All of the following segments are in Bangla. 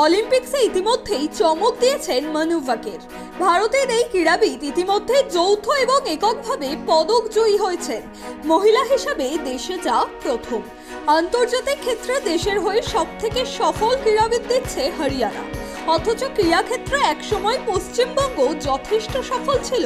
অলিম্পিক্সে ইতিমধ্যেই চমক দিয়েছেন মনু ভাকের। ভারতের এই ক্রীড়াবিদ ইতিমধ্যে যৌথ এবং এককভাবে পদক জয়ী হয়েছেন। মহিলা হিসাবে দেশে যা প্রথম। আন্তর্জাতিক ক্ষেত্রে দেশের হয়ে সবথেকে সফল ক্রীড়াবিদ দিচ্ছে হরিয়ানা। অথচ ক্রীড়াক্ষেত্রে একসময় পশ্চিমবঙ্গ যথেষ্ট সফল ছিল,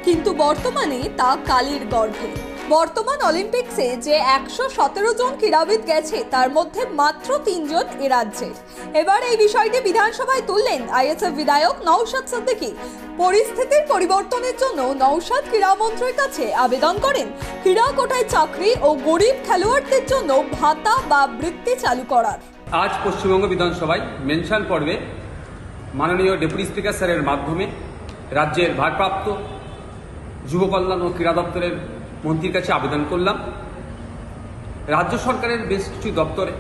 কিন্তু বর্তমানে তা কালির গর্ভে। বর্তমান অলিম্পিক্সে যে 117 জন ক্রীড়াবিদ গেছে তার মধ্যে মাত্র 3 জন এ রাজ্যের। এবার এই বিষয়টি বিধানসভায় তুললেন আইএসএফ বিধায়ক নওশাদ সিদ্দিকী। পরিস্থিতির পরিবর্তনের জন্য নওশাদ ক্রীড়ামন্ত্রীর কাছে আবেদন করেন ক্রীড়া কোটায় চাকরি ও গরিব খেলোয়াড়দের জন্য ভাতা বা বৃত্তি চালু করার। আজ পশ্চিমবঙ্গ বিধানসভায় মেনশন পর্বে মাননীয় ডেপুটি স্পিকার স্যারের মাধ্যমে রাজ্যের ভারপ্রাপ্ত যুব কল্যাণ ও ক্রীড়া দপ্তরের মন্ত্রীর কাছে আবেদন করলাম। রাজ্য সরকারের বেশ কিছু দপ্তরে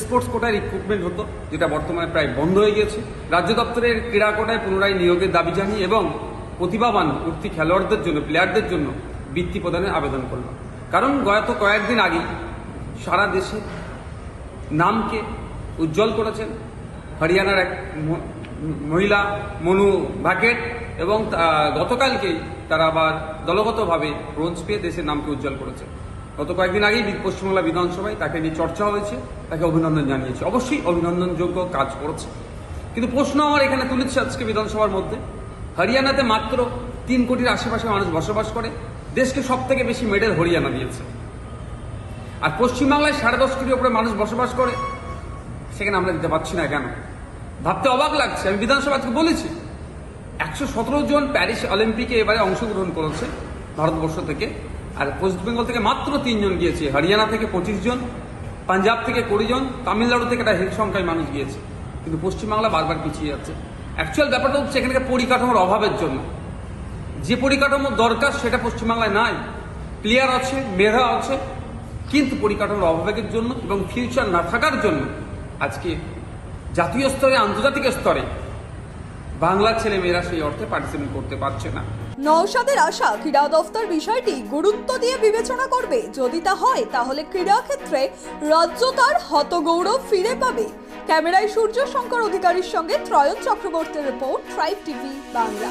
স্পোর্টস কোটায় রিক্রুটমেন্ট হতো, যেটা বর্তমানে প্রায় বন্ধ হয়ে গেছে। রাজ্য দপ্তরের ক্রীড়া কোটায় পুনরায় নিয়োগের দাবি জানিয়ে এবং প্রতিভাবান উঠতি খেলোয়াড়দের জন্য, প্লেয়ারদের জন্য বৃত্তি প্রদানের আবেদন করলাম। কারণ গত কয়েকদিন আগেই সারা দেশে নামকে উজ্জ্বল করেছেন হরিয়ানার এক মহিলা মনু ভাকের, এবং গতকালকেই তারা আবার দলগতভাবে ব্রোঞ্জ পেয়ে দেশের নামকে উজ্জ্বল করেছে। গত কয়েকদিন আগেই পশ্চিমবাংলা বিধানসভায় তাকে নিয়ে চর্চা হয়েছে, তাকে অভিনন্দন জানিয়েছে। অবশ্যই অভিনন্দনযোগ্য কাজ করেছে, কিন্তু প্রশ্ন আমার এখানে তুলেছে আজকে বিধানসভার মধ্যে, হরিয়ানাতে মাত্র 3 কোটির আশেপাশে মানুষ বসবাস করে, দেশকে সব থেকে বেশি মেডেল হরিয়ানা দিয়েছে। আর পশ্চিমবাংলায় 10.5 কোটির উপরে মানুষ বসবাস করে, সেখানে আমরা দিতে পারছি না কেন? ভাবতে অবাক লাগছে। আমি বিধানসভাকে বলেছি 117 জন প্যারিস অলিম্পিকে এবারে অংশগ্রহণ করেছে ভারতবর্ষ থেকে, আর ওয়েস্ট বেঙ্গল থেকে মাত্র 3 জন গিয়েছে, হরিয়ানা থেকে 25 জন, পাঞ্জাব থেকে 20 জন, তামিলনাড়ু থেকে একটা হিট সংখ্যায় মানুষ গিয়েছে। কিন্তু পশ্চিমবাংলা বারবার পিছিয়ে যাচ্ছে। অ্যাকচুয়াল ব্যাপারটা হচ্ছে এখানকার পরিকাঠামোর অভাবের জন্য। যে পরিকাঠামোর দরকার সেটা পশ্চিমবাংলায় নাই। প্লেয়ার আছে, মেধা আছে, কিন্তু পরিকাঠামোর অভাবের জন্য এবং ফিউচার না থাকার জন্য আজকে জাতীয় স্তরে, আন্তর্জাতিক স্তরে বাংলার ছেলে মেয়েরা সেই অর্থে পার্টিসিপেট করতে পারছে না। নওশাদের আশা ক্রীড়া দফতর বিষয়টি গুরুত্ব দিয়ে বিবেচনা করবে। যদি তা হয় তাহলে ক্রীড়া ক্ষেত্রে রাজ্য তার হতগৌরব ফিরে পাবে। ক্যামেরায় সূর্য শঙ্কর অধিকারীর সঙ্গে ত্রয়ন চক্রবর্তীর রিপোর্ট, ট্রাইব টিভি বাংলা।